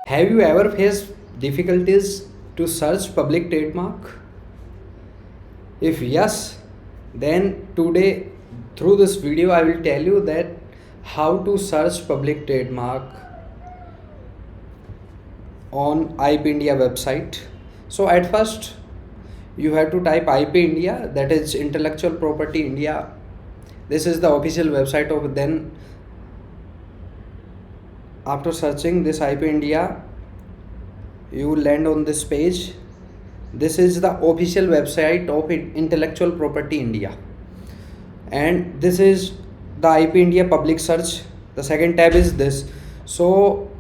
Have you ever faced difficulties to search public trademark? If yes, then today through this video I will tell you that how to search public trademark on IP India website. So at first you have to type IP India, that is Intellectual Property India. This is the official website of. Then after searching this IP India, you will land on this page. This is the official website of Intellectual Property India, and this is the IP India public search. The second tab is this. So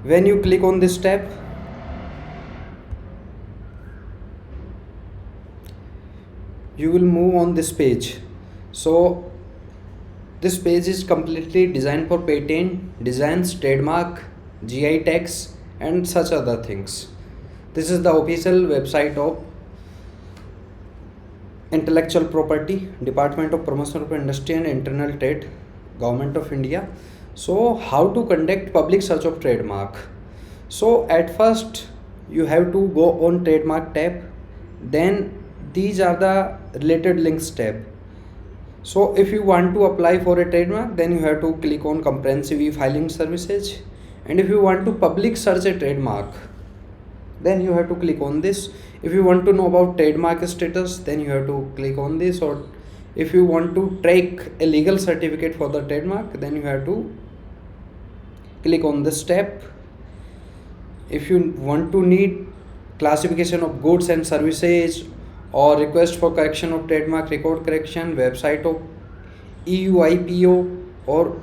when you click on this tab, you will move on this page. So this page is completely designed for patent, designs, trademark, GI tags, and such other things. This is the official website of Intellectual Property, Department of Promotion of Industry and Internal Trade, Government of India. So how to conduct public search of trademark? So at first you have to go on trademark tab, then these are the related links tab. So if you want to apply for a trademark, then you have to click on comprehensive e-filing services, and if you want to public search a trademark, then you have to click on this. If you want to know about trademark status, then you have to click on this. Or if you want to track a legal certificate for the trademark, then you have to click on this tab. If you want to need classification of goods and services, or request for correction of trademark record correction, website of EUIPO or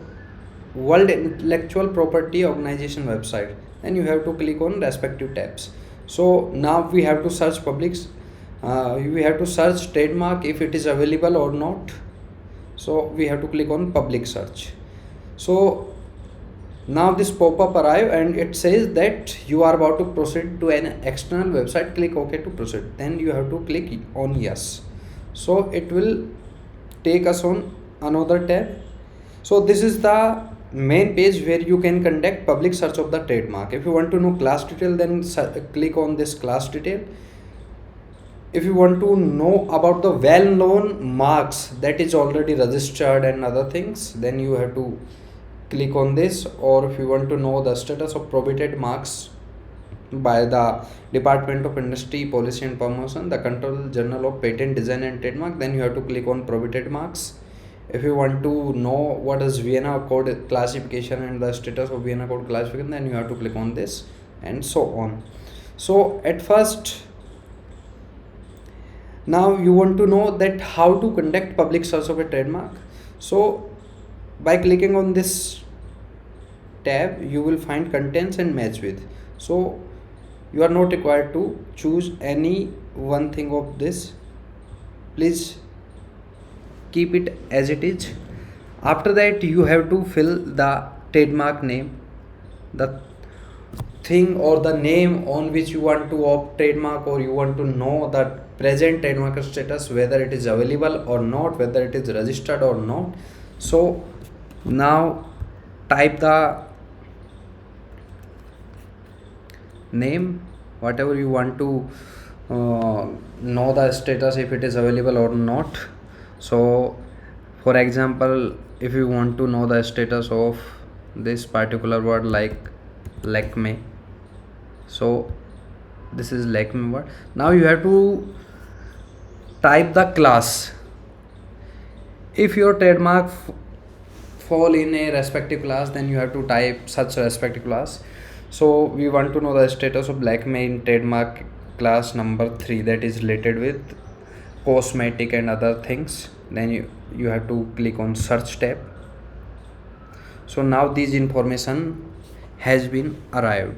World Intellectual Property Organization website, then you have to click on respective tabs. So now we have to search we have to search trademark if it is available or not. So we have to click on public search. So now this pop-up arrive and it says that you are about to proceed to an external website. Click OK to proceed. Then you have to click on yes. So it will take us on another tab. So this is the main page where you can conduct public search of the trademark. If you want to know class detail, then click on this class detail. If you want to know about the well-known marks that is already registered and other things, then you have to click on this. Or if you want to know the status of prohibited marks by the Department of Industry, Policy and Promotion, the Control General of Patent, Design and Trademark, then you have to click on prohibited marks. If you want to know what is Vienna Code classification and the status of Vienna Code classification, then you have to click on this, and so on. So at first, now you want to know that how to conduct public search of a trademark. So by clicking on this tab, you will find contents and match with. So you are not required to choose any one thing of this. Please keep it as it is. After that, you have to fill the trademark name, the thing or the name on which you want to opt trademark, or you want to know the present trademark status, whether it is available or not, whether it is registered or not. So now type the name, whatever you want to know the status, if it is available or not. So for example, if you want to know the status of this particular word like Lakme, so this is Lakme word. Now you have to type the class. If your trademark fall in a respective class, then you have to type such respective class. So we want to know the status of Lakme in trademark class number 3, that is related with cosmetic and other things. Then you have to click on search tab. So now this information has been arrived.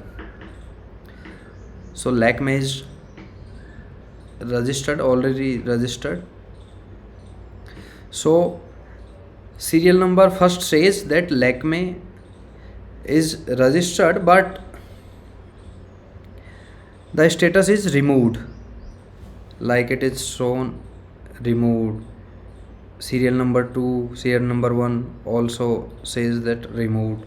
So Lakme is registered, already registered. So serial number first says that Lakme is registered, but the status is removed, like it is shown removed. Serial number 2, serial number 1 also says that removed.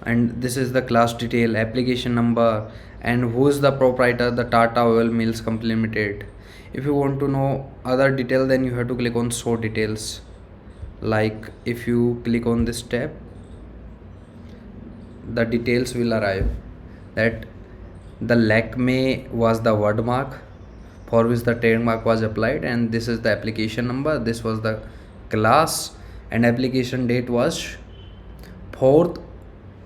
and this is the class detail, application number, and who is the proprietor, the Tata Oil Mills Company Limited. If you want to know other detail, then you have to click on show details. Like if you click on this tab, the details will arrive that the Lakme was the word mark for which the trademark was applied, and this is the application number, this was the class, and application date was 4th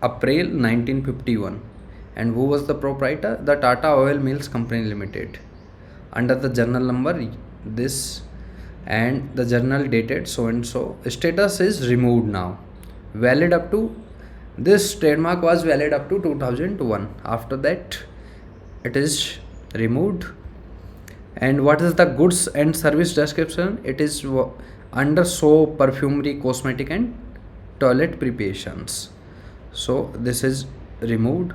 April 1951. And who was the proprietor? The Tata Oil Mills Company Limited. Under the journal number, this, and the journal dated so and so. Status is removed now. Valid up to, this trademark was valid up to 2001. After that, it is removed. And what is the goods and service description? It is under soap, perfumery, cosmetic, and toilet preparations. So this is removed.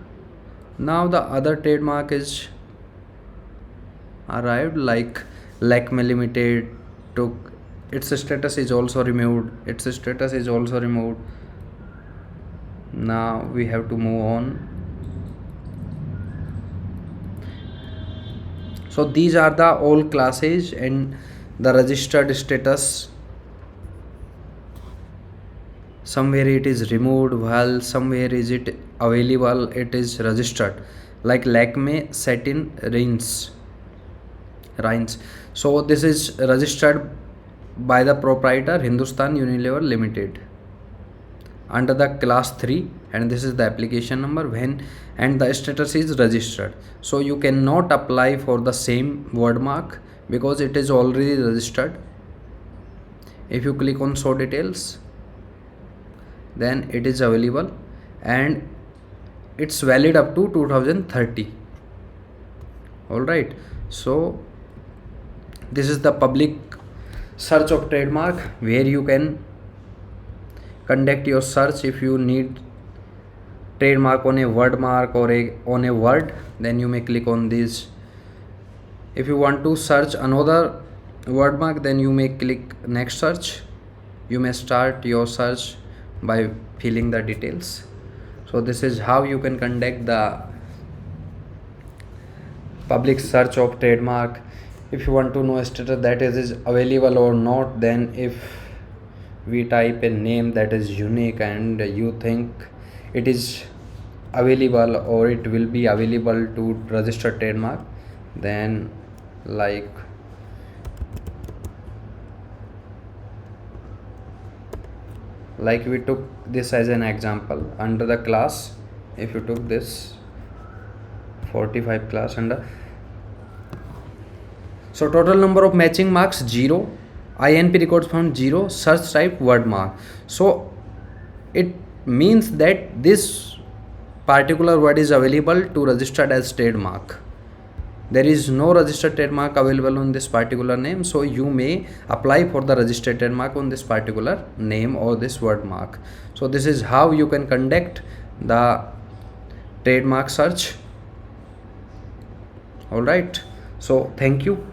Now the other trademark is arrived, like Lakme Limited took, its status is also removed. Its status is also removed. Now we have to move on. So these are the all classes and the registered status. Somewhere it is removed, while somewhere is it available, it is registered, like Lakme Satin Rinse. So this is registered by the proprietor Hindustan Unilever Limited under the class 3, and this is the application number when, and the status is registered. So you cannot apply for the same word mark because it is already registered. If you click on show details, then it is available and it's valid up to 2030. All right, so this is the public search of trademark where you can conduct your search. If you need trademark on a word mark or on a word, then you may click on this. If you want to search another word mark, then you may click next search. You may start your search by filling the details. So this is how you can conduct the public search of trademark. If you want to know status that is available or not, then if we type a name that is unique and you think it is available or it will be available to register trademark, then like we took this as an example under the class. If you took this 45 class under, so total number of matching marks 0, INP records found 0, search type word mark. So it means that this particular word is available to registered as trademark. There is no registered trademark available on this particular name, so you may apply for the registered trademark on this particular name or this word mark. So this is how you can conduct the trademark search. All right, so thank you.